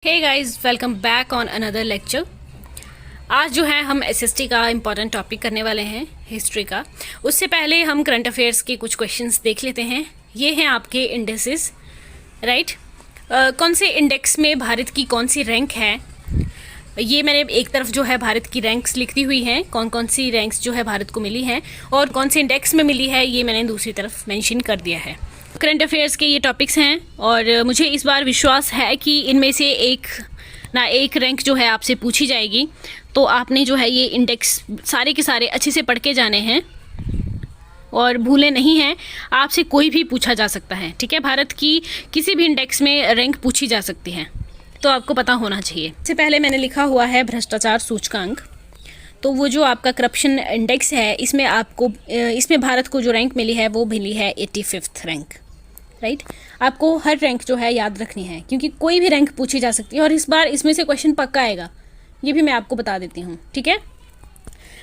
Hey guys, welcome back on another lecture. आज जो है हम एसएसटी का इम्पॉर्टेंट टॉपिक करने वाले हैं, हिस्ट्री का। उससे पहले हम करंट अफेयर्स के कुछ क्वेश्चंस देख लेते हैं। ये हैं आपके इंडेक्सेस, राइट। कौन से इंडेक्स में भारत की कौन सी रैंक है, ये मैंने एक तरफ जो है भारत की रैंक्स लिखी हुई हैं, कौन कौन सी रैंक्स जो है भारत को मिली हैं और कौन से इंडेक्स में मिली है, ये मैंने दूसरी तरफ मेंशन कर दिया है। करंट अफेयर्स के ये टॉपिक्स हैं और मुझे इस बार विश्वास है कि इनमें से एक रैंक जो है आपसे पूछी जाएगी। तो आपने जो है ये इंडेक्स सारे के सारे अच्छे से पढ़ के जाने हैं और भूले नहीं हैं। आपसे कोई भी पूछा जा सकता है, ठीक है। भारत की किसी भी इंडेक्स में रैंक पूछी जा सकती है, तो आपको पता होना चाहिए। इससे पहले मैंने लिखा हुआ है भ्रष्टाचार सूचकांक। तो वो जो आपका करप्शन इंडेक्स है, इसमें भारत को जो रैंक मिली है वो मिली है 85th रैंक, राइट। आपको हर रैंक जो है याद रखनी है, क्योंकि कोई भी रैंक पूछी जा सकती है और इस बार इसमें से क्वेश्चन पक्का आएगा, ये भी मैं आपको बता देती हूँ, ठीक है।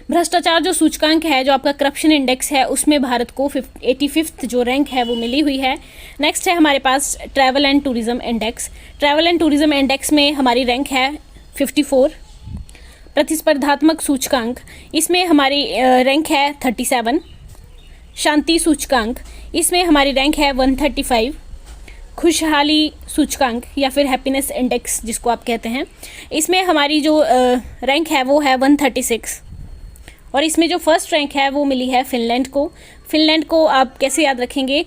भ्रष्टाचार जो सूचकांक है, जो आपका करप्शन इंडेक्स है, उसमें भारत को 85th जो रैंक है वो मिली हुई है। नेक्स्ट है हमारे पास travel and tourism index. Travel and tourism index में हमारी रैंक है 54। प्रतिस्पर्धात्मक सूचकांक, इसमें हमारी रैंक है 37। शांति सूचकांक, इसमें हमारी रैंक है 135। खुशहाली सूचकांक या फिर हैप्पीनेस इंडेक्स जिसको आप कहते हैं, इसमें हमारी जो रैंक है वो है 136। और इसमें जो फर्स्ट रैंक है वो मिली है फिनलैंड को। फिनलैंड को आप कैसे याद रखेंगे?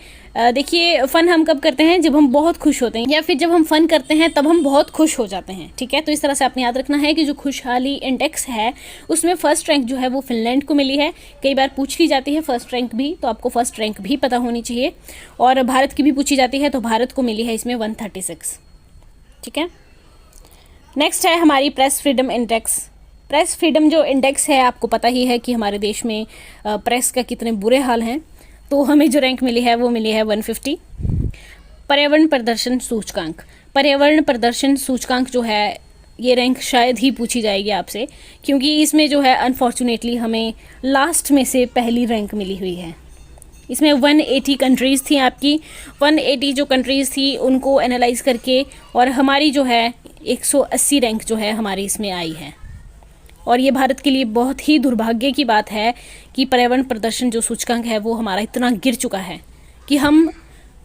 देखिए, फ़न हम कब करते हैं? जब हम बहुत खुश होते हैं, या फिर जब हम फ़न करते हैं तब हम बहुत खुश हो जाते हैं, ठीक है। तो इस तरह से आपने याद रखना है कि जो खुशहाली इंडेक्स है उसमें फ़र्स्ट रैंक जो है वो फिनलैंड को मिली है। कई बार पूछ ली जाती है फर्स्ट रैंक भी, तो आपको फर्स्ट रैंक भी पता होनी चाहिए। और भारत की भी पूछी जाती है, तो भारत को मिली है इसमें 136, ठीक है। नेक्स्ट है हमारी press freedom index. Press freedom जो इंडेक्स है, आपको पता ही है कि हमारे देश में प्रेस का कितने बुरे हाल हैं, तो हमें जो रैंक मिली है वो मिली है 150। पर्यावरण प्रदर्शन सूचकांक। पर्यावरण प्रदर्शन सूचकांक जो है, ये रैंक शायद ही पूछी जाएगी आपसे, क्योंकि इसमें जो है अनफॉर्चुनेटली हमें लास्ट में से पहली रैंक मिली हुई है। इसमें 180 कंट्रीज़ थी आपकी। 180 जो कंट्रीज़ थी उनको एनालाइज करके और हमारी जो है 180 रैंक जो है हमारी इसमें आई है। और ये भारत के लिए बहुत ही दुर्भाग्य की बात है कि पर्यावरण प्रदर्शन जो सूचकांक है वो हमारा इतना गिर चुका है कि हम,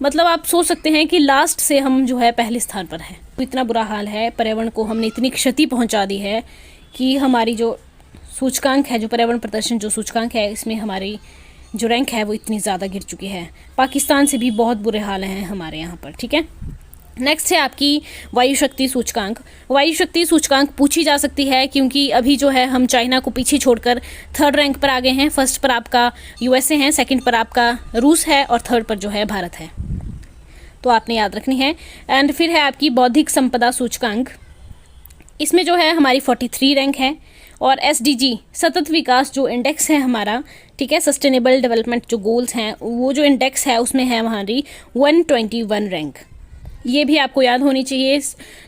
मतलब आप सोच सकते हैं कि लास्ट से हम जो है पहले स्थान पर हैं। तो इतना बुरा हाल है, पर्यावरण को हमने इतनी क्षति पहुंचा दी है कि हमारी जो सूचकांक है, जो पर्यावरण प्रदर्शन जो सूचकांक है, इसमें हमारी जो रैंक है वो इतनी ज़्यादा गिर चुकी है। पाकिस्तान से भी बहुत बुरे हाल हैं हमारे यहाँ पर, ठीक है। नेक्स्ट है आपकी वायु शक्ति सूचकांक। वायु शक्ति सूचकांक पूछी जा सकती है क्योंकि अभी जो है हम चाइना को पीछे छोड़कर थर्ड रैंक पर आ गए हैं। फर्स्ट पर आपका यूएसए है, सेकंड पर आपका रूस है और थर्ड पर जो है भारत है, तो आपने याद रखनी है। एंड फिर है आपकी बौद्धिक संपदा सूचकांक। इसमें जो है हमारी 43 रैंक है। और एसडीजी सतत विकास जो इंडेक्स है हमारा, ठीक है, सस्टेनेबल डेवलपमेंट जो गोल्स हैं, वो जो इंडेक्स है उसमें है हमारी 121 रैंक। ये भी आपको याद होनी चाहिए।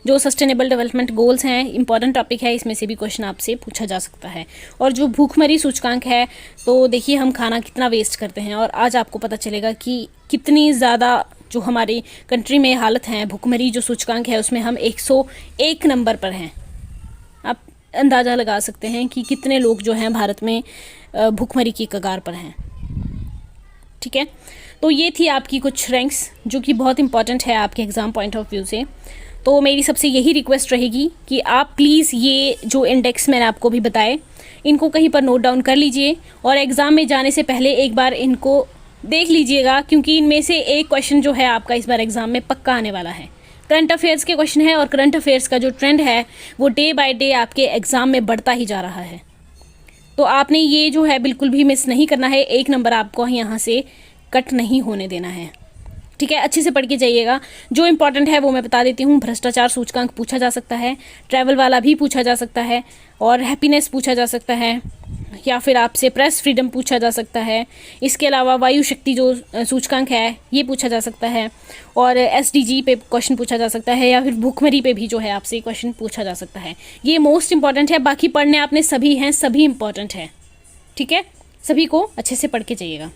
जो सस्टेनेबल डेवलपमेंट गोल्स हैं, इंपॉर्टेंट टॉपिक है, इसमें से भी क्वेश्चन आपसे पूछा जा सकता है। और जो भूखमरी सूचकांक है, तो देखिए हम खाना कितना वेस्ट करते हैं और आज आपको पता चलेगा कि कितनी ज़्यादा जो हमारी कंट्री में हालत है। भूखमरी जो सूचकांक है उसमें हम 101 नंबर पर हैं। आप अंदाज़ा लगा सकते हैं कि कितने लोग जो हैं भारत में भूखमरी की कगार पर हैं, ठीक है। तो ये थी आपकी कुछ रैंक्स जो कि बहुत इंपॉर्टेंट है आपके एग्ज़ाम पॉइंट ऑफ व्यू से। तो मेरी सबसे यही रिक्वेस्ट रहेगी कि आप प्लीज़ ये जो इंडेक्स मैंने आपको भी बताए, इनको कहीं पर नोट डाउन कर लीजिए और एग्ज़ाम में जाने से पहले एक बार इनको देख लीजिएगा, क्योंकि इनमें से एक क्वेश्चन जो है आपका इस बार एग्ज़ाम में पक्का आने वाला है। करंट अफेयर्स के क्वेश्चन है और करंट अफेयर्स का जो ट्रेंड है वो डे बाय डे आपके एग्ज़ाम में बढ़ता ही जा रहा है। तो आपने ये जो है बिल्कुल भी मिस नहीं करना है। 1 नंबर आपको यहाँ से कट नहीं होने देना है, ठीक है। अच्छे से पढ़ के जाइएगा। जो इंपॉर्टेंट है वो मैं बता देती हूँ। भ्रष्टाचार सूचकांक पूछा जा सकता है, ट्रैवल वाला भी पूछा जा सकता है, और हैप्पीनेस पूछा जा सकता है, या फिर आपसे प्रेस फ्रीडम पूछा जा सकता है। इसके अलावा वायु शक्ति जो सूचकांक है ये पूछा जा सकता है, और एसडीजी पे क्वेश्चन पूछा जा सकता है, या फिर भूखमरी पे भी जो है आपसे क्वेश्चन पूछा जा सकता है। ये मोस्ट इंपॉर्टेंट है। बाकी पढ़ने आपने सभी हैं, सभी इंपॉर्टेंट है, ठीक है। सभी को अच्छे से पढ़ के जाइएगा।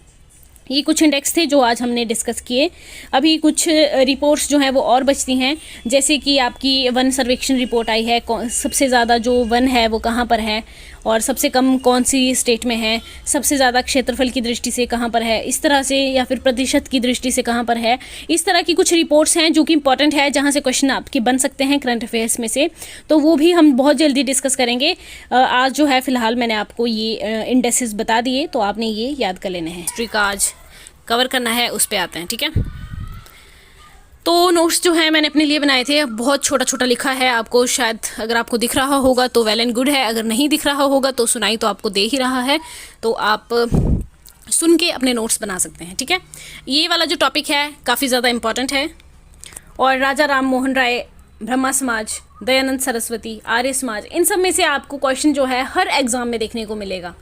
ये कुछ इंडेक्स थे जो आज हमने डिस्कस किए। अभी कुछ रिपोर्ट्स जो हैं वो और बचती हैं, जैसे कि आपकी वन सर्वेक्षण रिपोर्ट आई है, सबसे ज़्यादा जो वन है वो कहाँ पर है और सबसे कम कौन सी स्टेट में है, सबसे ज़्यादा क्षेत्रफल की दृष्टि से कहाँ पर है, इस तरह से, या फिर प्रतिशत की दृष्टि से कहाँ पर है। इस तरह की कुछ रिपोर्ट्स हैं जो कि इंपॉर्टेंट है, जहाँ से क्वेश्चन आपके बन सकते हैं करंट अफेयर्स में से, तो वो भी हम बहुत जल्दी डिस्कस करेंगे। आज जो है फ़िलहाल मैंने आपको ये इंडेक्सेस बता दिए, तो आपने ये याद कर लेने हैं। हिस्ट्री का आज कवर करना है, उस पर आते हैं, ठीक है। तो नोट्स जो है मैंने अपने लिए बनाए थे, बहुत छोटा छोटा लिखा है, आपको शायद अगर आपको दिख रहा होगा तो वेल एंड गुड है, अगर नहीं दिख रहा होगा तो सुनाई तो आपको दे ही रहा है, तो आप सुन के अपने नोट्स बना सकते हैं, ठीक है। ये वाला जो टॉपिक है काफ़ी ज़्यादा इम्पॉर्टेंट है, और राजा राम मोहन राय, ब्रह्मा समाज, दयानंद सरस्वती, आर्य समाज, इन सब में से आपको क्वेश्चन जो है हर एग्ज़ाम में देखने को मिलेगा।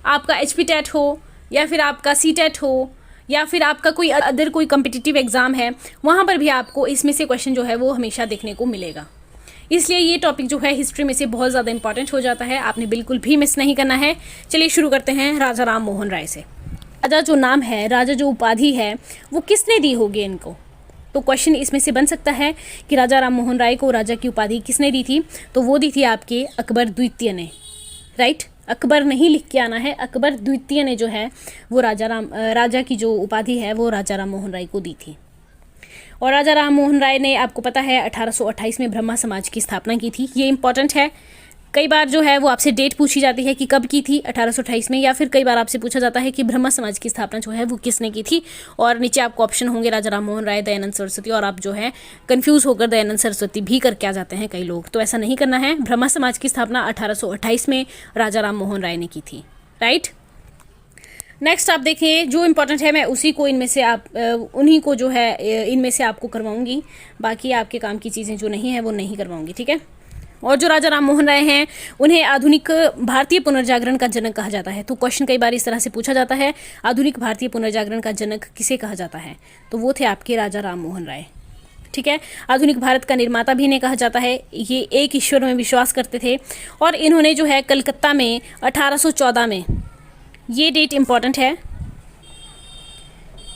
आपका HP टेट हो या फिर आपका C टेट हो या फिर आपका कोई अदर कोई कम्पिटिटिव एग्ज़ाम है, वहाँ पर भी आपको इसमें से क्वेश्चन जो है वो हमेशा देखने को मिलेगा। इसलिए ये टॉपिक जो है हिस्ट्री में से बहुत ज़्यादा इंपॉर्टेंट हो जाता है, आपने बिल्कुल भी मिस नहीं करना है। चलिए शुरू करते हैं राजा राम मोहन राय से। राजा जो नाम है, राजा जो उपाधि है, वो किसने दी होगी इनको? तो क्वेश्चन इसमें से बन सकता है कि राजा राम मोहन राय को राजा की उपाधि किसने दी थी? तो वो दी थी आपके अकबर द्वितीय ने, राइट। अकबर नहीं लिख के आना है, अकबर द्वितीय ने जो है वो राजा की जो उपाधि है वो राजा राम मोहन राय को दी थी। और राजा राम मोहन राय ने, आपको पता है, 1828 में ब्रह्मा समाज की स्थापना की थी। ये इंपॉर्टेंट है, कई बार जो है वो आपसे डेट पूछी जाती है कि कब की थी, 1828 में, या फिर कई बार आपसे पूछा जाता है कि ब्रह्मा समाज की स्थापना जो है वो किसने की थी, और नीचे आपको ऑप्शन होंगे राजा राम मोहन राय, दयानंद सरस्वती, और आप जो है कंफ्यूज होकर दयानंद सरस्वती भी करके आ जाते हैं कई लोग, तो ऐसा नहीं करना है। ब्रह्मा समाज की स्थापना 1828 में राजा राम मोहन राय ने की थी, राइट। नेक्स्ट आप देखिए, जो इंपॉर्टेंट है मैं उसी को इनमें से उन्हीं को जो है इनमें से आपको करवाऊंगी, बाकी आपके काम की चीज़ें जो नहीं है वो नहीं करवाऊंगी, ठीक है। और जो राजा राम मोहन राय हैं, उन्हें आधुनिक भारतीय पुनर्जागरण का जनक कहा जाता है। तो क्वेश्चन कई बार इस तरह से पूछा जाता है, आधुनिक भारतीय पुनर्जागरण का जनक किसे कहा जाता है? तो वो थे आपके राजा राम मोहन राय, ठीक है। आधुनिक भारत का निर्माता भी इन्हें कहा जाता है। ये एक ईश्वर में विश्वास करते थे, और इन्होंने जो है कलकत्ता में 1814 में, ये डेट इंपॉर्टेंट है,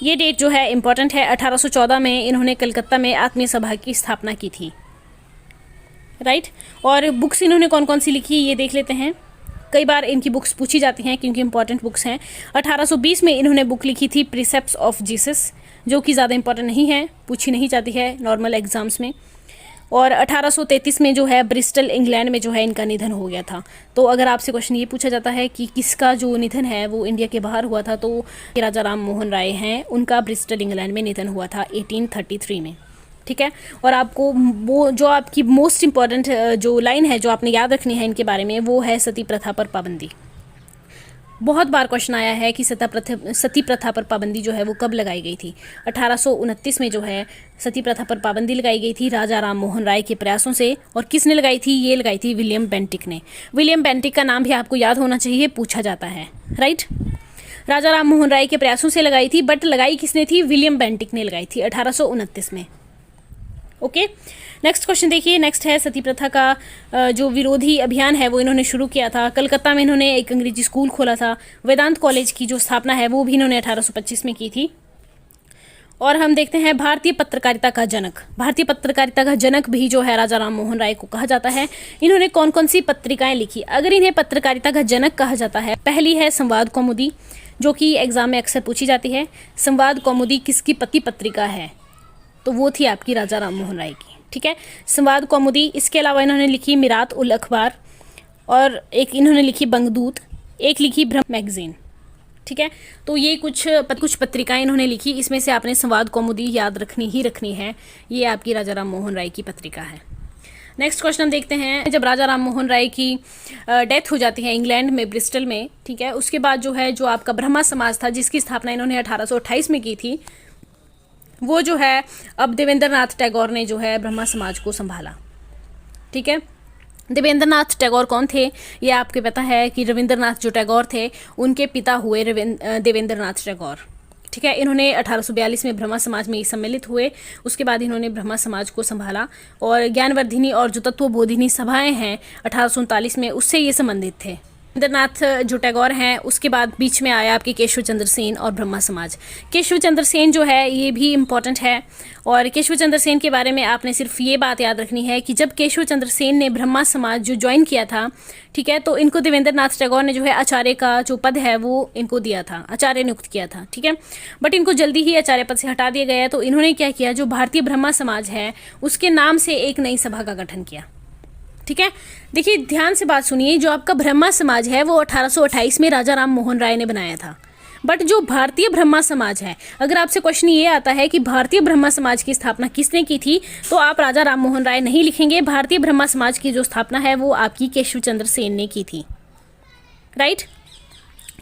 ये डेट जो है इंपॉर्टेंट है, 1814 में इन्होंने कलकत्ता में आत्मीय सभा की स्थापना की थी, राइट। और बुक्स इन्होंने कौन कौन सी लिखी ये देख लेते हैं, कई बार इनकी बुक्स पूछी जाती हैं क्योंकि इंपॉर्टेंट बुक्स हैं। 1820 में इन्होंने बुक लिखी थी प्रिसेप्ट्स ऑफ जीसस, जो कि ज़्यादा इंपॉर्टेंट नहीं है, पूछी नहीं जाती है नॉर्मल एग्जाम्स में। और 1833 में जो है ब्रिस्टल इंग्लैंड में जो है इनका निधन हो गया था। तो अगर आपसे क्वेश्चन ये पूछा जाता है कि किसका जो निधन है वो इंडिया के बाहर हुआ था, तो राजा राम मोहन राय हैं, उनका ब्रिस्टल इंग्लैंड में निधन हुआ था 1833 में, ठीक है। और आपको वो जो आपकी मोस्ट इंपॉर्टेंट जो लाइन है जो आपने याद रखनी है इनके बारे में, वो है सती प्रथा पर पाबंदी। बहुत बार क्वेश्चन आया है कि सती प्रथा पर पाबंदी जो है वो कब लगाई गई थी? 1829 में जो है सती प्रथा पर पाबंदी लगाई गई थी राजा राम मोहन राय के प्रयासों से। और किसने लगाई थी? ये लगाई थी विलियम बेंटिक ने। विलियम बेंटिक का नाम भी आपको याद होना चाहिए, पूछा जाता है, राइट। राजा राम मोहन राय के प्रयासों से लगाई थी, बट लगाई किसने थी? विलियम बेंटिक ने लगाई थी 1829 में, ओके। नेक्स्ट क्वेश्चन देखिए, नेक्स्ट है सती प्रथा का जो विरोधी अभियान है वो इन्होंने शुरू किया था। कलकत्ता में इन्होंने एक अंग्रेजी स्कूल खोला था। वेदांत कॉलेज की जो स्थापना है वो भी इन्होंने 1825 में की थी। और हम देखते हैं भारतीय पत्रकारिता का जनक। भारतीय पत्रकारिता का जनक भी जो है राजा राम मोहन राय को कहा जाता है। इन्होंने कौन कौन सी पत्रिकाएं लिखी? अगर इन्हें पत्रकारिता का जनक कहा जाता है, पहली है संवाद कौमुदी, जो कि एग्जाम में अक्सर पूछी जाती है। संवाद कौमुदी किसकी पत्रिका है? तो वो थी आपकी राजा राम मोहन राय की, ठीक है, संवाद कौमुदी। इसके अलावा इन्होंने लिखी मिरात उल अखबार, और एक इन्होंने लिखी बंगदूत, एक लिखी ब्रह्म मैगजीन, ठीक है। तो ये कुछ पत्रिकाएं इन्होंने लिखी, इसमें से आपने संवाद कौमुदी याद रखनी है, ये आपकी राजा राम मोहन राय की पत्रिका है। नेक्स्ट क्वेश्चन हम देखते हैं, जब राजा राम मोहन राय की डेथ हो जाती है इंग्लैंड में ब्रिस्टल में, ठीक है, उसके बाद जो है जो आपका ब्रह्मा समाज था जिसकी स्थापना इन्होंने 1828 में की थी, वो जो है अब देवेंद्र नाथ टैगोर ने जो है ब्रह्मा समाज को संभाला, ठीक है। देवेंद्र नाथ टैगोर कौन थे? ये आपको पता है कि रविंद्रनाथ जो टैगोर थे उनके पिता हुए देवेंद्र नाथ टैगोर, ठीक है। इन्होंने 1842 में ब्रह्मा समाज में सम्मिलित हुए, उसके बाद इन्होंने ब्रह्मा समाज को संभाला। और ज्ञानवर्धिनी और जो तत्वबोधिनी सभाएं हैं 1839 में, उससे ये संबंधित थे, रविंद्रनाथ जो टैगोर हैं, उसके बाद बीच में आया आपके केशव चंद्र सेन और ब्रह्मा समाज। केशव चंद्र सेन जो है ये भी इम्पॉर्टेंट है, और केशव चंद्र सेन के बारे में आपने सिर्फ ये बात याद रखनी है कि जब केशव चंद्र सेन ने ब्रह्मा समाज जो ज्वाइन किया था, ठीक है, तो इनको देवेंद्रनाथ टैगोर ने जो है आचार्य का जो पद है वो इनको दिया था, आचार्य नियुक्त किया था, ठीक है। बट इनको जल्दी ही आचार्य पद से हटा दिया गया, तो इन्होंने क्या किया, जो भारतीय ब्रह्मा समाज है उसके नाम से एक नई सभा का गठन किया, ठीक है। देखिए ध्यान से बात सुनिए, जो आपका ब्रह्मा समाज है वो 1828 में राजा राम मोहन राय ने बनाया था। बट जो भारतीय ब्रह्मा समाज है, अगर आपसे क्वेश्चन ये आता है कि भारतीय ब्रह्मा समाज की स्थापना किसने की थी, तो आप राजा राम मोहन राय नहीं लिखेंगे। भारतीय ब्रह्मा समाज की जो स्थापना है वो आपकी केशव चंद्र सेन ने की थी, राइट।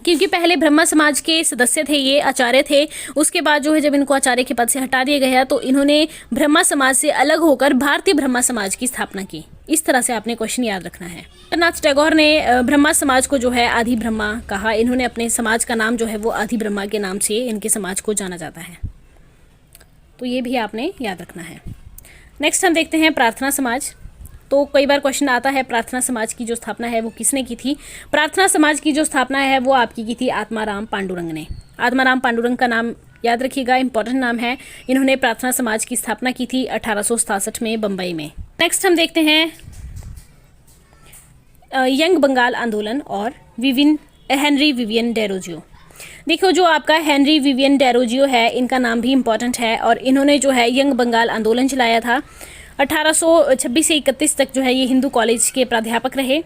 क्योंकि पहले ब्रह्मा समाज के सदस्य थे, ये आचार्य थे। उसके बाद जो है जब इनको आचार्य के पद से हटा दिया गया तो इन्होंने ब्रह्मा समाज से अलग होकर भारतीय ब्रह्मा समाज की स्थापना की। इस तरह से आपने क्वेश्चन याद रखना है। रविंद्रनाथ टैगोर ने ब्रह्मा समाज को जो है आदि ब्रह्मा कहा। इन्होंने अपने समाज का नाम जो है वो आदि ब्रह्मा के नाम से इनके समाज को जाना जाता है, तो ये भी आपने याद रखना है। नेक्स्ट हम देखते हैं प्रार्थना समाज। तो कई बार क्वेश्चन आता है प्रार्थना समाज की जो स्थापना है वो किसने की थी। प्रार्थना समाज की जो स्थापना है वो आपकी की थी आत्माराम पांडुरंग ने। आत्माराम पांडुरंग का नाम याद रखिएगा, इंपॉर्टेंट नाम है। इन्होंने प्रार्थना समाज की स्थापना की थी 1867 में बंबई में। नेक्स्ट हम देखते हैं यंग बंगाल आंदोलन और हेनरी विवियन डेरोजियो। देखो जो आपका हेनरी विवियन डेरोजियो है, इनका नाम भी इम्पॉर्टेंट है, और इन्होंने जो है यंग बंगाल आंदोलन चलाया था। 1826 से 31 तक जो है ये हिंदू कॉलेज के प्राध्यापक रहे।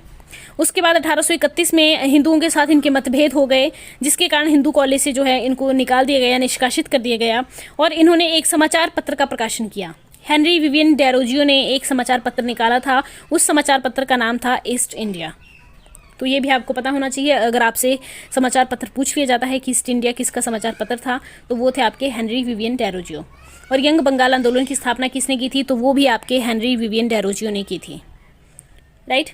उसके बाद 1831 में हिंदुओं के साथ इनके मतभेद हो गए, जिसके कारण हिंदू कॉलेज से जो है इनको निकाल दिया गया, निष्कासित कर दिया गया, और इन्होंने एक समाचार पत्र का प्रकाशन किया। हेनरी विवियन डेरोजियो ने एक समाचार पत्र निकाला था, उस समाचार पत्र का नाम था ईस्ट इंडिया। तो ये भी आपको पता होना चाहिए, अगर आपसे समाचार पत्र पूछ लिया जाता है कि ईस्ट इंडिया किसका समाचार पत्र था, तो वो थे आपके हेनरी विवियन डेरोजियो। और यंग बंगाल आंदोलन की स्थापना किसने की थी, तो वो भी आपके हेनरी विवियन डेरोजियो ने की थी, राइट।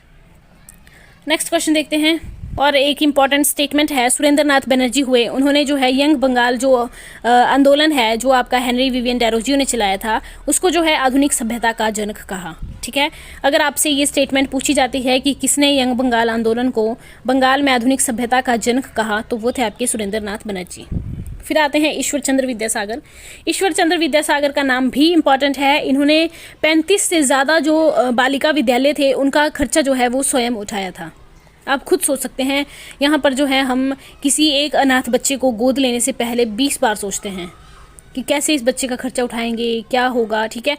नेक्स्ट क्वेश्चन देखते हैं, और एक इम्पॉर्टेंट स्टेटमेंट है, सुरेंद्रनाथ बनर्जी हुए, उन्होंने जो है यंग बंगाल जो आंदोलन है जो आपका हेनरी विवियन डेरोजियो ने चलाया था, उसको जो है आधुनिक सभ्यता का जनक कहा, ठीक है। अगर आपसे ये स्टेटमेंट पूछी जाती है कि किसने यंग बंगाल आंदोलन को बंगाल में आधुनिक सभ्यता का जनक कहा, तो वो थे आपके सुरेंद्रनाथ बनर्जी। फिर आते हैं ईश्वर चंद्र विद्यासागर। ईश्वर चंद्र विद्यासागर का नाम भी इम्पॉर्टेंट है। इन्होंने 35 से ज़्यादा जो बालिका विद्यालय थे उनका खर्चा जो है वो स्वयं उठाया था। आप खुद सोच सकते हैं, यहाँ पर जो है हम किसी एक अनाथ बच्चे को गोद लेने से पहले 20 बार सोचते हैं कि कैसे इस बच्चे का खर्चा उठाएंगे, क्या होगा, ठीक है।